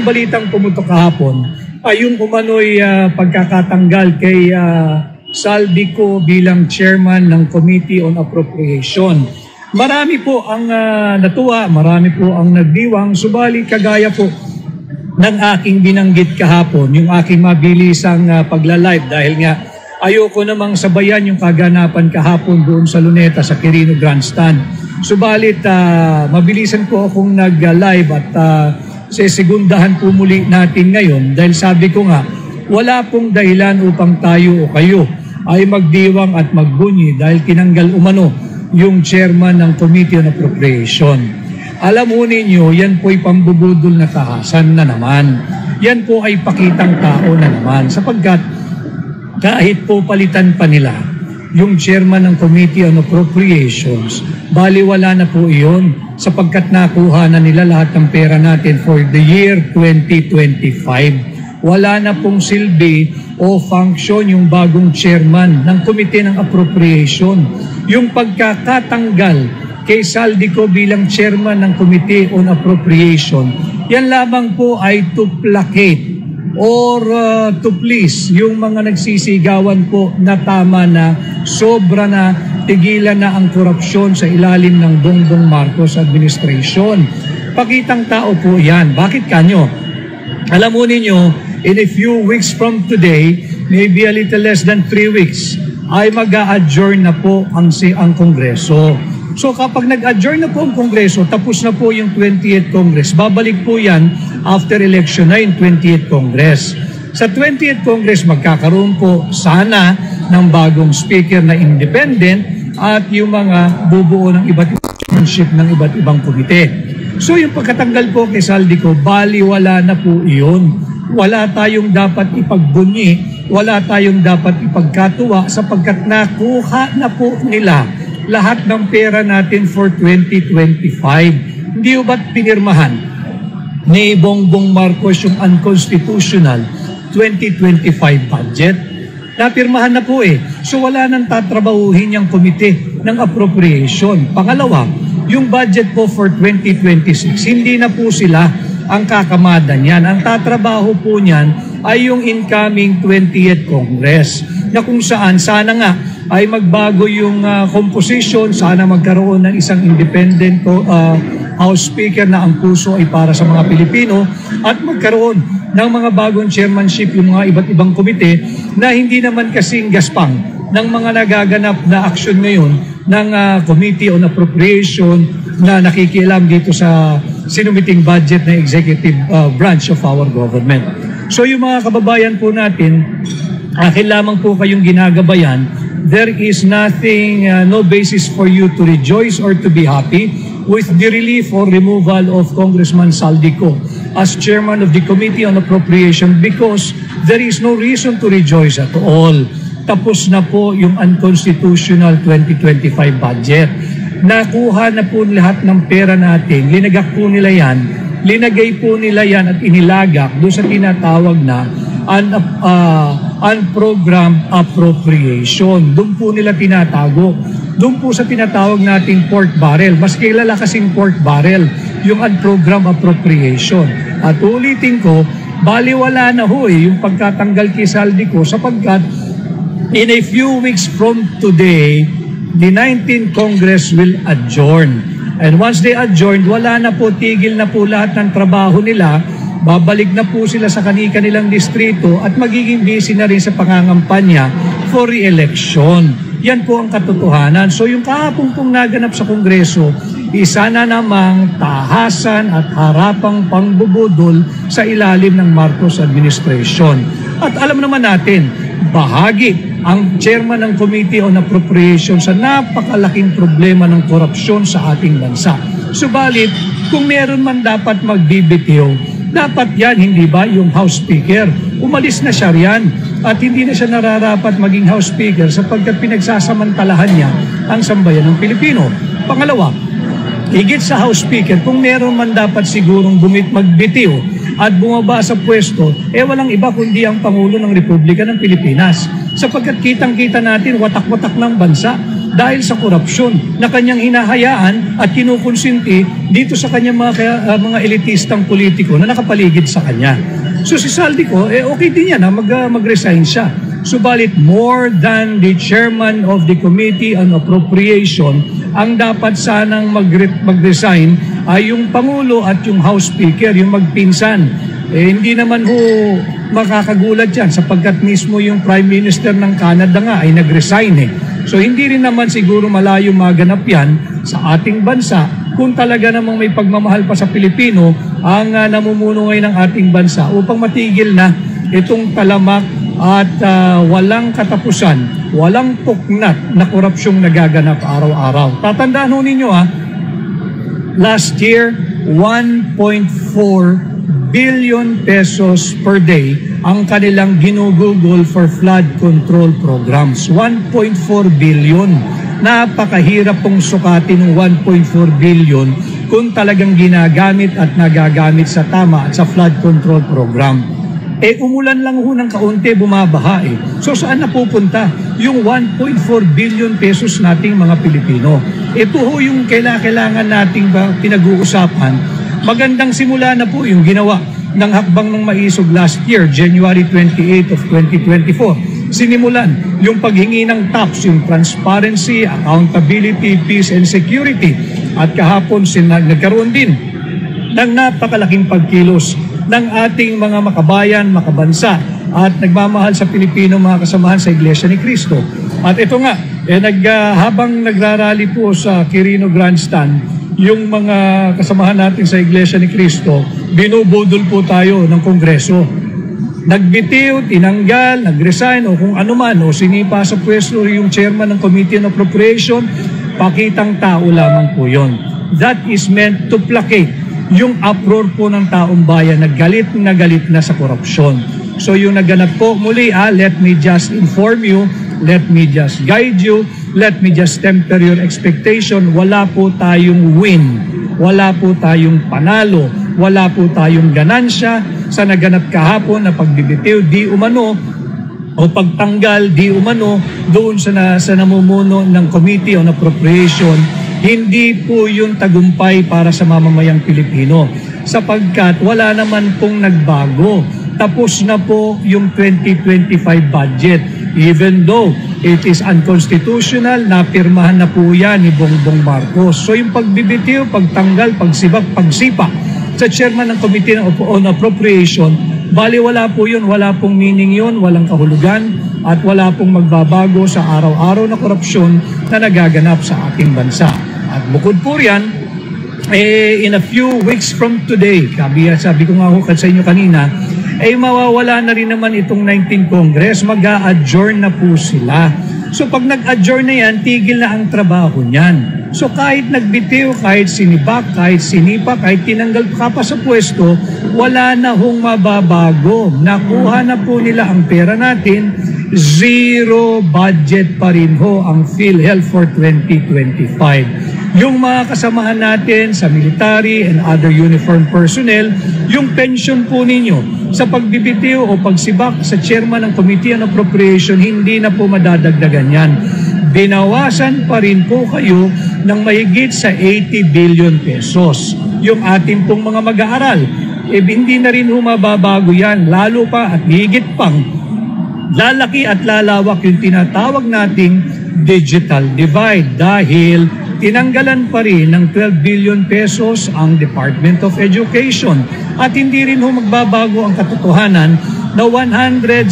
ang balitang pumutok kahapon ay yung umano'y pagkakatanggal kay Saldico bilang chairman ng Committee on Appropriation. Marami po ang natuwa, marami po ang nagdiwang, subalit kagaya po ng aking binanggit kahapon, yung aking mabilisang pagla-live dahil nga ayoko namang sabayan yung kaganapan kahapon doon sa Luneta sa Quirino Grandstand. Subalit mabilisan po akong nag-live at segundahan po muli natin ngayon dahil sabi ko nga, wala pong dahilan upang tayo o kayo ay magdiwang at magbunyi dahil tinanggal umano yung chairman ng Committee on Appropriation. Alam mo ninyo, yan po ay pambubudol na tahasan na naman. Yan po ay pakitang tao na naman sapagkat kahit po palitan pa nila yung chairman ng Committee on Appropriations, baliwala na po iyon sapagkat nakuha na nila lahat ng pera natin for the year 2025. Wala na pong silbi o function yung bagong chairman ng Committee ng Appropriation. Yung pagkakatanggal kay Saldico bilang chairman ng Committee on Appropriation, yan lamang po ay to placate or to please yung mga nagsisigawan po na tama na sobra na tigilan na ang korupsyon sa ilalim ng Bongbong Marcos administration. Pakitang tao po yan. Bakit kanyo? Alam mo ninyo, in a few weeks from today, maybe a little less than 3 weeks, ay mag-a-adjourn na po ang Kongreso. So kapag nag-adjourn na po ang Kongreso, tapos na po yung 28th Congress, babalik po yan after election na yung 28th Congress. Sa 28th Congress, magkakaroon po sana ng bagong speaker na independent at yung mga bubuo ng iba't ibang komite. So yung pagkatanggal po kay Saldico, baliwala na po iyon. Wala tayong dapat ipagbunyi, wala tayong dapat ipagkatuwa sapagkat nakuha na po nila lahat ng pera natin for 2025. Hindi ba't pinirmahan ni Bongbong Marcos yung unconstitutional 2025 budget? Napirmahan na po eh. So wala nang tatrabahuhin yung komite ng appropriation. Pangalawa, yung budget po for 2026, hindi na po sila ang kakamada niyan. Ang tatrabaho po niyan ay yung incoming 20th Congress na kung saan sana nga ay magbago yung composition, sana magkaroon ng isang independent House Speaker na ang puso ay para sa mga Pilipino at magkaroon ng mga bagong chairmanship yung mga iba't ibang komite na hindi naman kasing gaspang ng mga nagaganap na aksyon ngayon ng Committee on Appropriation na nakikialam dito sa sinumiting budget na executive branch of our government. So yung mga kababayan po natin, akin lamang po kayong ginagabayan. There is nothing, no basis for you to rejoice or to be happy with the relief or removal of Congressman Saldico as chairman of the Committee on Appropriation because there is no reason to rejoice at all. Tapos na po yung unconstitutional 2025 budget. Nakuha na po lahat ng pera natin, linagak po nila yan, linagay po nila yan at inilagak doon sa tinatawag na unprogrammed appropriation. Doon po nila tinatago. Doon po sa tinatawag nating pork barrel. Mas kilala kasing pork barrel, yung unprogrammed appropriation. At ulitin ko, baliwala na ho yung pagkatanggal kay Saldico sapagkat in a few weeks from today, the 19th Congress will adjourn. And once they adjourn, wala na po, tigil na po lahat ng trabaho nila. Babalik na po sila sa kanilang distrito at magiging busy na rin sa pangangampanya for re-election. Yan po ang katotohanan. So yung kahapon pong naganap sa Kongreso, isa na namang tahasan at harapang pangbubudol sa ilalim ng Marcos administration. At alam naman natin, bahagi ang chairman ng Committee on Appropriation sa napakalaking problema ng korupsyon sa ating bansa. Subalit, kung meron man dapat magbibitiw, dapat yan, hindi ba, yung House Speaker? Umalis na siya riyan at hindi na siya nararapat maging House Speaker sapagkat pinagsasamantalahan niya ang sambayan ng Pilipino. Pangalawa, higit sa House Speaker, kung meron man dapat sigurong magbitiw at bumaba sa pwesto, walang iba kundi ang Pangulo ng Republika ng Pilipinas. Sapagkat kitang-kita natin, watak-watak ng bansa. dahil sa korupsyon na kanyang hinahayaan at kinukonsinti dito sa kanyang mga elitistang politiko na nakapaligid sa kanya. So si Saldico, okay din yan na mag-resign siya. Subalit more than the chairman of the Committee on Appropriation, ang dapat sanang mag-resign ay yung Pangulo at yung House Speaker, yung magpinsan. Hindi naman ho makakagulat yan sapagkat mismo yung Prime Minister ng Canada nga ay nag-resign. So hindi rin naman siguro malayo maganap yan sa ating bansa kung talaga namang may pagmamahal pa sa Pilipino ang namumuno ngayon ng ating bansa upang matigil na itong talamak at walang katapusan, walang puknat na korupsyong nagaganap araw-araw. Tatandaan ho ninyo last year 1.4 billion pesos per day ang kanilang ginugugol for flood control programs. 1.4 billion. Napakahirap pong sukatin ng 1.4 billion kung talagang ginagamit at nagagamit sa tama at sa flood control program. Umulan lang ho ng kaunti, bumabaha So saan napupunta yung 1.4 billion pesos nating mga Pilipino? Ito ho yung kailangan nating pinag-uusapan. Magandang simula na po yung ginawa ng hakbang ng maisog last year, January 28 of 2024. Sinimulan yung paghingi ng TAPS, yung transparency, accountability, peace and security. At kahapon nagkaroon din ng napakalaking pagkilos ng ating mga makabayan, makabansa at nagmamahal sa Pilipino mga kasamahan sa Iglesia ni Cristo. At ito nga, habang nagrarally po sa Quirino Grandstand, yung mga kasamahan natin sa Iglesia ni Cristo, binubudol po tayo ng Kongreso. Nagbitiw, tinanggal, nagresign o kung ano man o sinipa sa pwesto yung chairman ng Committee on Appropriation, pakitang tao lamang po yun. That is meant to placate yung uproar po ng taong bayan na galit na sa korupsyon. So yung naganap po muli, let me just inform you, let me just guide you, let me just temper your expectation. Wala po tayong win, wala po tayong panalo, wala po tayong ganansya sa naganap kahapon na pagbibitiw di umano o pagtanggal di umano doon sa namumuno ng Committee on Appropriation. Hindi po yung tagumpay para sa mamamayang Pilipino sapagkat wala naman pong nagbago. Tapos na po yung 2025 budget. Even though it is unconstitutional, napirmahan na po yan ni Bongbong Marcos. So yung pagbibitiw, pagtanggal, pagsipa sa chairman ng Committee on Appropriation, bali wala po yun, wala pong meaning yun, walang kahulugan at wala pong magbabago sa araw-araw na korupsyon na nagaganap sa ating bansa. At bukod po riyan, in a few weeks from today, sabi ko nga ho sa inyo kanina, mawawala na rin naman itong 19th Congress, mag-a-adjourn na po sila. So pag nag-adjourn na yan, tigil na ang trabaho niyan. So kahit nagbitiw, kahit sinibak, kahit sinipa, kahit tinanggal ka pa sa pwesto, wala na hong mababago. Nakuha na po nila ang pera natin, zero budget pa rin ho ang PhilHealth for 2025. Yung mga kasamahan natin sa military and other uniformed personnel, yung pension po ninyo sa pagbibitiw o pagsibak sa chairman ng Committee on Appropriation, hindi na po madadagdagan yan. Binawasan pa rin po kayo ng mahigit sa 80 billion pesos. Yung ating pong mga mag-aaral, hindi na rin humababago yan, lalo pa at higit pang lalaki at lalawak yung tinatawag nating digital divide dahil tinanggalan pa rin ng 12 billion pesos ang Department of Education at hindi rin magbabago ang katotohanan na 117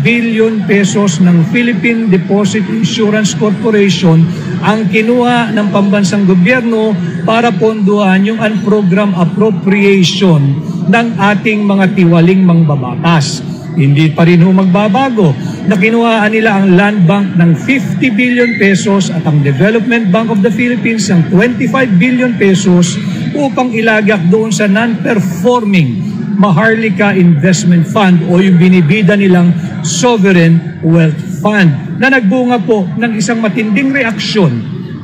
billion pesos ng Philippine Deposit Insurance Corporation ang kinuha ng pambansang gobyerno para ponduhan yung unprogram appropriation ng ating mga tiwaling mangbabatas. Hindi pa rin magbabago na kinuhaan nila ang Land Bank ng 50 billion pesos at ang Development Bank of the Philippines ng 25 billion pesos upang ilagak doon sa non-performing Maharlika Investment Fund o yung binibida nilang Sovereign Wealth Fund na nagbunga po ng isang matinding reaksyon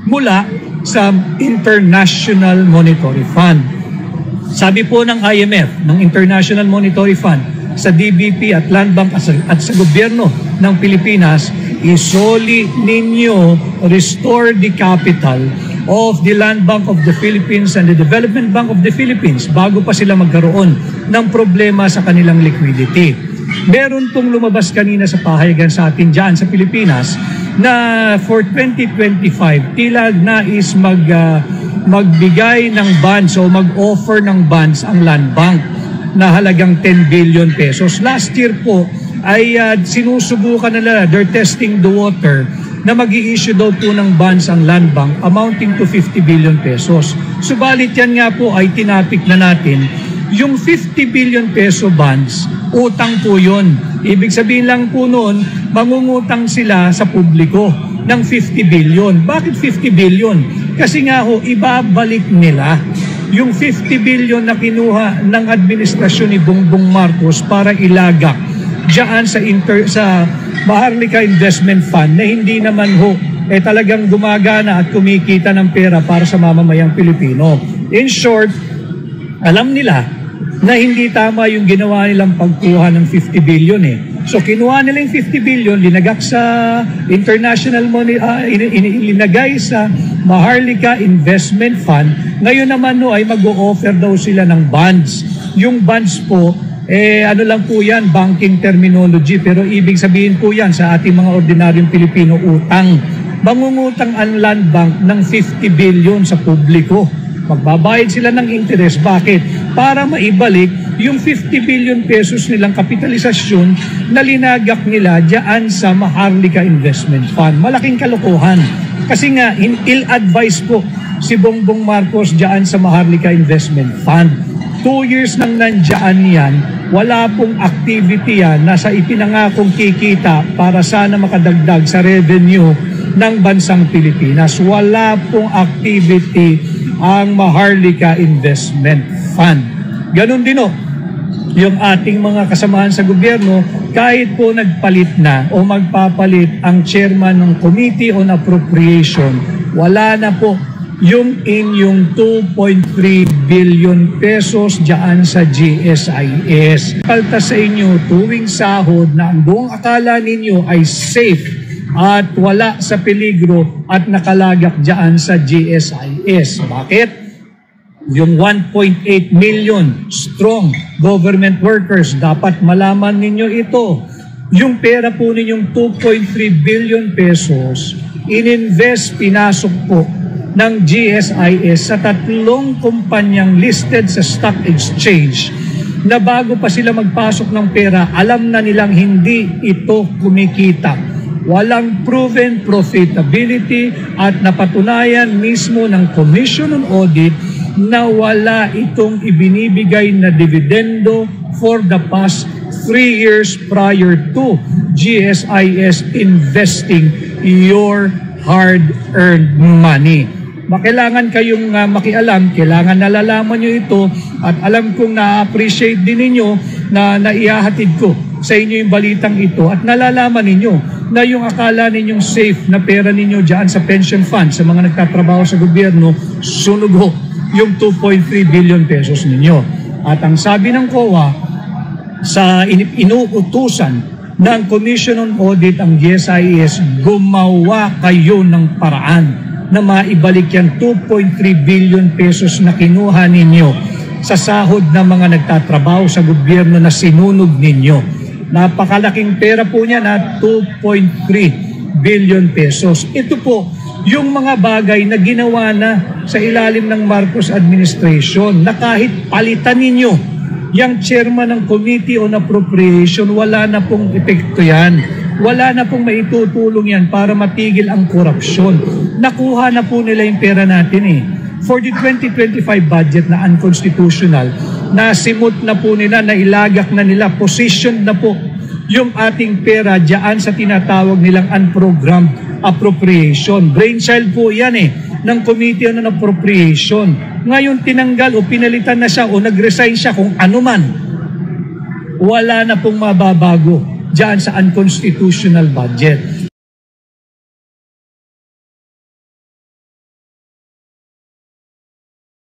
mula sa International Monetary Fund. Sabi po ng IMF, ng International Monetary Fund, sa DBP at Land Bank at sa gobyerno ng Pilipinas, isoli ninyo, restore the capital of the Land Bank of the Philippines and the Development Bank of the Philippines bago pa sila magkaroon ng problema sa kanilang liquidity. Meron pong lumabas kanina sa pahayagan sa atin dyan sa Pilipinas na for 2025 tila nais magbigay ng bonds o mag-offer ng bonds ang Land Bank na halagang 10 billion pesos. Last year po ay sinusubukan nila, they're testing the water, na mag-i-issue daw po ng bonds ang Land Bank amounting to 50 billion pesos. Subalit yan nga po ay tinapik na natin, yung 50 billion peso bonds, utang po yun. Ibig sabihin lang po noon, mangungutang sila sa publiko ng 50 billion. Bakit 50 billion? Kasi nga ho, ibabalik nila yung 50 billion na kinuha ng administrasyon ni Bongbong Marcos para ilagak diyan sa Maharlika Investment Fund na hindi naman ho talagang gumagana at kumikita ng pera para sa mamamayang Pilipino. In short, alam nila na hindi tama yung ginawa nilang pagkuha ng 50 billion So kinuha nila yung 50 billion, linagak sa international money, linagay sa Maharlika Investment Fund. Ngayon naman ay mag-o-offer daw sila ng bonds. Yung bonds po, ano lang po yan, banking terminology, pero ibig sabihin po yan sa ating mga ordinaryong Pilipino, utang. Mangungutang ang Land Bank ng 50 billion sa publiko. Magbabayad sila ng interest. Bakit? Para maibalik yung 50 billion pesos nilang kapitalisasyon na linagak nila diyan sa Maharlika Investment Fund. Malaking kalokohan. Kasi nga, ill-advised po si Bongbong Marcos diyan sa Maharlika Investment Fund. 2 years nang nandiyan yan, wala pong activity yan na sa ipinangakong kikita para sana makadagdag sa revenue ng bansang Pilipinas. Wala pong activity ang Maharlika Investment Fund. Ganon din yung ating mga kasamahan sa gobyerno, kahit po nagpalit na o magpapalit ang chairman ng Committee on Appropriation, wala na po yung inyong 2.3 billion pesos dyan sa GSIS. Palta sa inyo tuwing sahod na ang buong akala ninyo ay safe at wala sa peligro at nakalagak dyan sa GSIS. Bakit? Yung 1.8 million strong government workers, dapat malaman ninyo ito. Yung pera po ninyong 2.3 billion pesos, ininvest, pinasok po ng GSIS sa 3 kumpanyang listed sa stock exchange na bago pa sila magpasok ng pera, alam na nilang hindi ito kumikita. Walang proven profitability at napatunayan mismo ng Commission on Audit na wala itong ibinibigay na dividendo for the past 3 years prior to GSIS investing your hard-earned money. Kailangan kayong makialam, kailangan nalalaman nyo ito at alam kong na-appreciate din ninyo na naihahatid ko sa inyo yung balitang ito at nalalaman ninyo na yung akala ninyong safe na pera ninyo dyan sa pension fund sa mga nagtatrabaho sa gobyerno, sunog ho yung 2.3 billion pesos ninyo. At ang sabi ng COA, sa inuutusan ng Commission on Audit ang GSIS, gumawa kayo ng paraan na maibalik yan 2.3 billion pesos na kinuha ninyo sa sahod ng mga nagtatrabaho sa gobyerno na sinunog ninyo. Napakalaking pera po niya na 2.3 billion pesos. Ito po yung mga bagay na ginawa na sa ilalim ng Marcos administration na kahit palitan ninyo yung chairman ng Committee on Appropriation, wala na pong epekto yan. Wala na pong maitutulong yan para matigil ang korupsyon. Nakuha na po nila yung pera natin For the 2025 budget na unconstitutional, nasimot na po nila, nailagak na nila, positioned na po yung ating pera dyan sa tinatawag nilang unprogrammed appropriation. Brainchild po yan ng Committee on Appropriation. Ngayon tinanggal o pinalitan na siya o nag-resign siya kung ano man. Wala na pong mababago dyan sa unconstitutional budget.